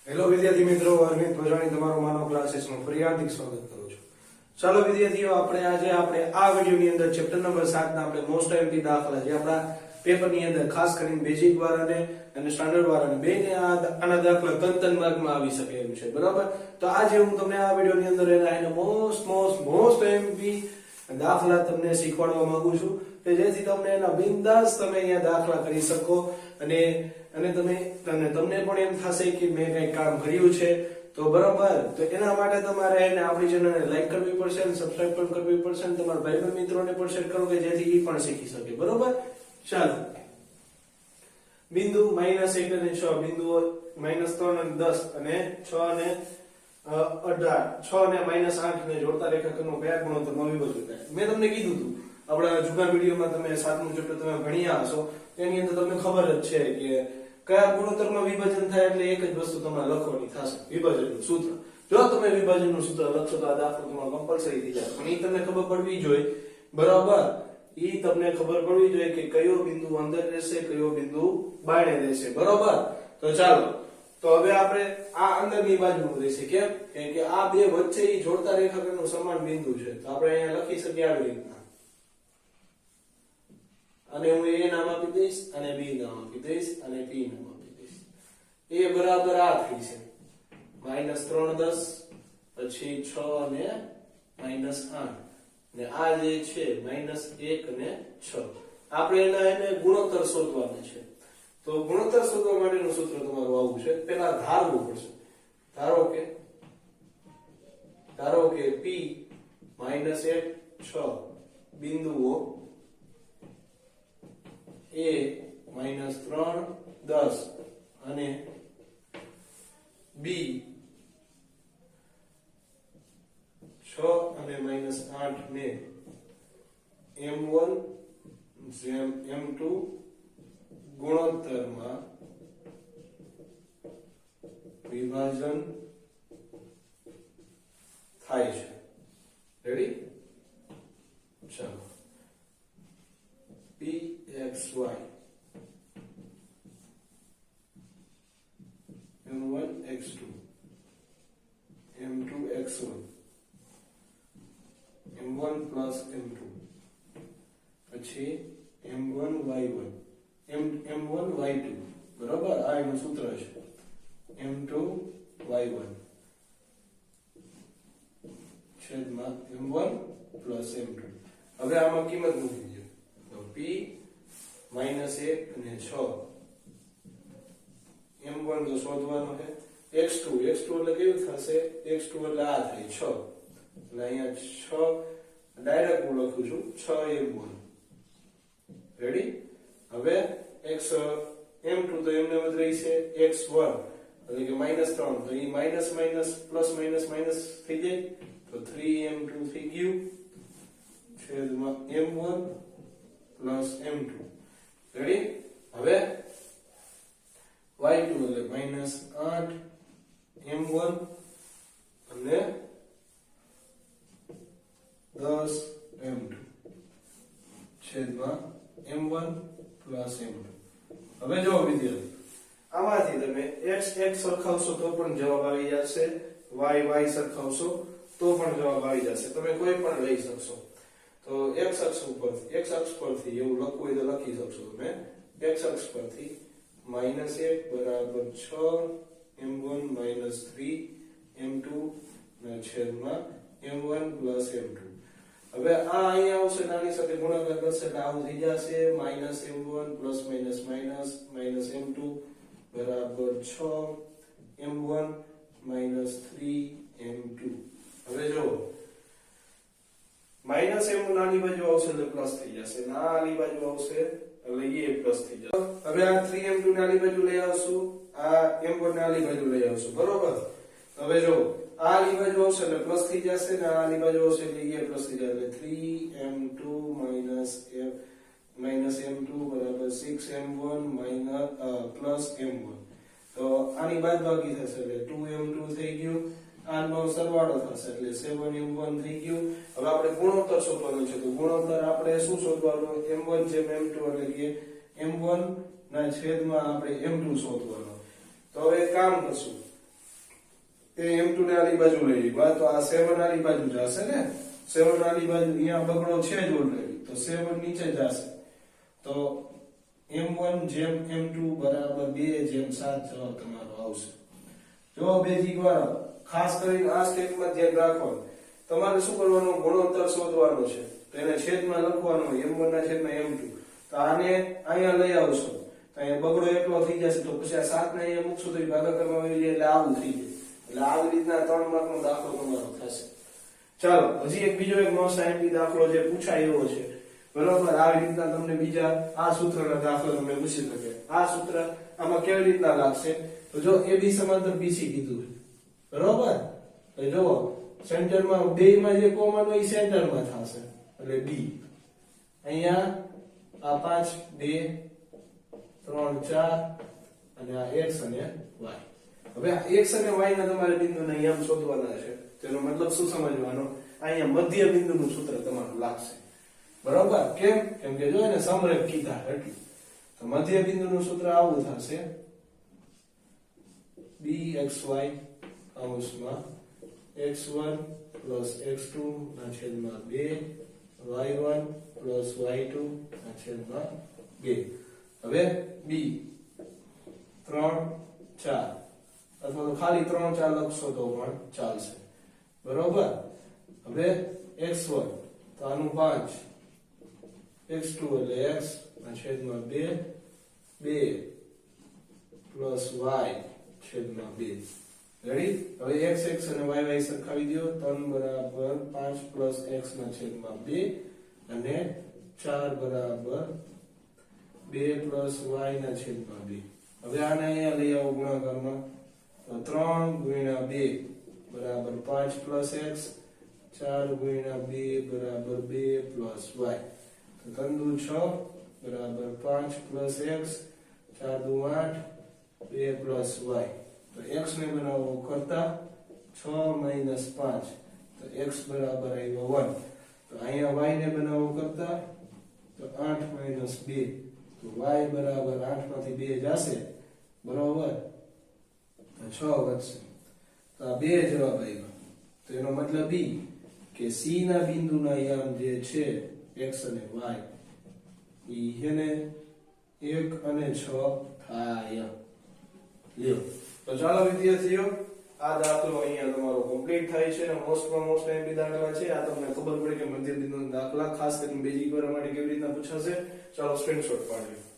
Hello વિદ્યાર્થી મિત્રો, અરવિંદ ભોજાણી તમારો માનવ ક્લાસીસમાં ફરી હાર્દિક સ્વાગત કરું છું. ચાલો વિદ્યાર્થીઓ, આજે આ વિડિયોની અંદર ચેપ્ટર નંબર 7 ના આપણે મોસ્ટ આઈએમપી દાખલા જે આપણા પેપરની અંદર ખાસ કરીને બેઝિક વાળાને અને સ્ટાન્ડર્ડ વાળાને બેને આના દાખલા ત્રણ માર્કમાં આવી શકે એમ છે, બરાબર. તો આજે હું તમને આ વિડિયોની અંદર એના મોસ્ટ આઈએમપી દાખલા તમને શીખવાડવા માંગુ છું કે જેથી તમને એના બિંદાસ તમે અહીંયા દાખલા કરી શકો અને તમને પણ એમ થશે કે મેં કઈ કામ કર્યું છે. તો બરાબર, તો એના માટે તમારે આપણી ચેનલને લાઈક કરવી પડશે અને સબસ્ક્રાઇબ પણ કરવી પડશે અને તમારા ભાઈ મિત્રોને પણ શેર કરો કે જેથી એ પણ શીખી શકે, બરાબર. ચાલો, બિંદુ -1 અને 6, બિંદુઓ -3 અને 10 અને 6 અને 18, 6 અને -8 ને જોડતા રેખાખંડનો કયા ગુણોત્તરમાં વિભાજન થાય. મેં તમને કીધું હતું આપણા જૂના વિડીયોમાં, તમે 7મું ચેપ્ટર તમે ભણ્યા હશો તેની અંદર તમને ખબર જ છે કે કયા ગુણોત્તરમાં વિભાજન થાય એટલે એક જ વસ્તુ તમારે લખવાની થશે, વિભાજનનું સૂત્ર. જો તમે વિભાજનનું સૂત્ર લખશો તો આ દાખલો તમારો કમ્પલસરી થઈ જશે, પણ એ તમને ખબર પડવી જોઈએ, બરાબર. એ તમને ખબર પડવી જોઈએ કે કયો બિંદુ અંદર રહેશે, કયો બિંદુ બાયણે રહેશે, બરાબર. તો ચાલો, તો હવે આપણે આ અંદરની બાજુનું રહેશે. કેમ કે આ બે વચ્ચે જોડતા રેખાખંડનું સમાન બિંદુ છે, તો આપણે અહીંયા લખી શકીએ આવી રીતના, અને હું A નામ આપી દઈશ અને B નામ આપી દઈશ અને P નામ આપી દઈશ. A બરાબર આ થઈ છે -3 10, પછી 6 અને -8, ને આ જે છે -1 અને 6. આપણે એને ગુણોત્તર શોધવાનો છે. તો ગુણોત્તર શોધવા માટેનું સૂત્ર તમારું આવું છે. પહેલા ધારવું પડશે. ધારો કે P -1 6 બિંદુઓ A -3 10 અને B 6 અને -8 ને M1 જેમ M2 ગુણોત્તરમાં વિભાજન થાય છે. રેડી? ચાલો, PXY M1 X2 M2 X1 M1 plus M2, પછી M1 Y1 M1 Y2, બરાબર. આ એનું સૂત્ર છે, M2 Y1 છેદમાં M1 plus M2. હવે આમાં કિંમત મૂકી દો. તો P -1 અને 6 M1 તો શોધવાનો છે. X2 એટલે કેવું થશે? X2 એટલે આ થાય 6, એટલે અહીંયા 6 ડાયરેક્ટ હું લખું છું 6 M1. રેડી? હવે M2 તો એમને બદલાઈ છે X1 એટલે કે -3, તો એ માઈનસ પ્લસ માઈનસ થઈ જાય, તો 3M2 થઈ ગયું છેદમાં M1 પ્લસ M2. રેડી? હવે Y2 એટલે -8 M1 અને 10 M2 છેદમાં M1 પ્લસ M2. હવે જો વિદ્યાર્થી, આમાંથી તમે x સરખાવશો તો પણ જવાબ આવી જશે, y સરખાવશો તો પણ જવાબ આવી જશે. તમે કોઈ પણ લઈ શકશો. તો x અક્ષ પરથી એવું લખવું હોય તો લખી શકશો તમે. x અક્ષ પરથી -1 બરાબર 6 M1 -3 M2 ના છેદમાં M1 પ્લસ M2. હવે આ અહીંયા આવશે, આની સાથે ગુણાકાર કરશે એટલે આવું થઈ જશે -M1 પ્લસ માઈનસ M2 બરાબર 6 M1 -3 M2. હવે જો -M નાની બાજુ આવશે એટલે પ્લસ થઈ જશે, ના આની બાજુ આવશે એટલે એ પ્લસ થઈ જશે. હવે આ 3M2 નાની બાજુ લઈ આવશું, આ M1 નાની બાજુ લઈ આવશું, બરોબર. હવે જો આ આની બાજુ આવશે એટલે પ્લસ થઈ જશે, ને આ આની બાજુ આવશે એટલે એ પ્લસ થઈ જશે, એટલે 3M2 -M2 બરાબર 6M1 પ્લસ M1. તો આની બાદબાકી થશે એટલે 2M2 થઈ ગયું, આનો સરવાળો થશે એટલે 7M1 થઈ ગયું. હવે આપણે ગુણોત્તર શોધવાનો છે, તો ગુણોત્તર આપણે શું શોધવાનું? M1 જેમ M2 એટલે કે M1 ના છેદમાં આપણે M2 શોધવાનો. તો હવે કામ કરશું, તે m2 ને આલી બાજુ લઈ લઈ બા તો આ 7 આલી બાજુ જશે ને 7 આલી બાજુ અહીંયા બગડો છે જ ઓલરેડી તો 7 નીચે જશે તો m1 જેમ m2 બરાબર 2 જેમ 7 જવાબ તમારો આવશે જો બેઝિક વાળા ખાસ કરીને આ સ્ટેપમાં ધ્યાન રાખવાનું તમારે શું કરવાનું ગુણોત્તર શોધવાનો છે તો એને છેદમાં લખવાનો m1 ના છેદમાં m2 તો આને અહીંયા લઈ આવશો તો અહીંયા બગડો એકલો થઈ જશે તો પછી આ 7 ને અહીંયા મૂકશો તો એ ભાગાકારમાં આવી જાય એટલે આવું થઈ જાય એટલે આવી રીતના 3 માર્કનો દાખલો તમારો થશે ચાલો હજી એક બીજો એક મોસ્ટ આઈએમપી દાખલો જે પૂછાય એવો છે બરોબર આવી રીતના તમને બીજા આ સૂત્રના દાખલો તમને પૂછી શકે આ સૂત્ર આમાં કેવી રીતના લાગશે તો જો AB સમાંતર BC કીધું બરોબર તો જો સેન્ટરમાં બેયમાં જે કોમન હોય એ સેન્ટરમાં થશે એટલે B અહીંયા આ 5 2 3 4 અને આ x અને y હવે આ x અને y ના તમારે બિંદુને અહીંયા શોધવાના છે તેનો મતલબ શું સમજવાનો અહીંયા મધ્ય બિંદુનું સૂત્ર તમારું લાગશે બરોબર કેમ કે જો એને સમરેખ કીધા એટલે તો મધ્ય બિંદુનું સૂત્ર આવું થશે bxy કૌંસમાં x1 x2 ના છેદમાં 2 y1 y2 ના છેદમાં 2 હવે b 3 4 અથવા તો ખાલી 3 4 લખશો તો પણ ચાલશે બરોબર હવે x1 તો આનું 5 x2 એટલે x ના છેદમાં 2 2 પ્લસ y છેદમાં 2 રેડી હવે x અને y સરખાવી દો 3 બરાબર 5 પ્લસ x ના છેદમાં 2 અને 4 બરાબર 2 પ્લસ y ના છેદમાં 2 હવે આને અહીંયા લઈ આવો ગુણાકારમાં તો 3 ગુણ્યા 2 બરાબર 5 પ્લસ x 4 ગુણ્યા 2 બરાબર 2 પ્લસ y તો 3 દુ 6 બરાબર 5 પ્લસ x 4 દુ 8 2 પ્લસ y તો x ને બનાવો કરતા 6 માઈનસ 5 તો x બરાબર આવ્યો 1 તો અહીંયા y ને બનાવો કરતા તો 8 માઈનસ 2 તો y બરાબર 8 માંથી 2 જશે બરાબર તો 6 વધશે તો આ બે જવાબ આવ્યો તો એનો મતલબ ઈ કે c ના બિંદુના યામ જે છે x અને y ઈ એને 1 અને 6 થાય લ્યો તો ચાલો વિદ્યાર્થીઓ આ દાખલો અહીંયા તમારો કમ્પ્લીટ થાય છે અને મોસ્ટમાં મોસ્ટ એમપી દાખલા છે આ તમને ખબર પડે કે મધ્ય બિંદુના દાખલા ખાસ કરીને બેઝિક કરવા માટે કેવી રીતના પૂછાશે ચાલો સ્ક્રીનશોટ પાડજો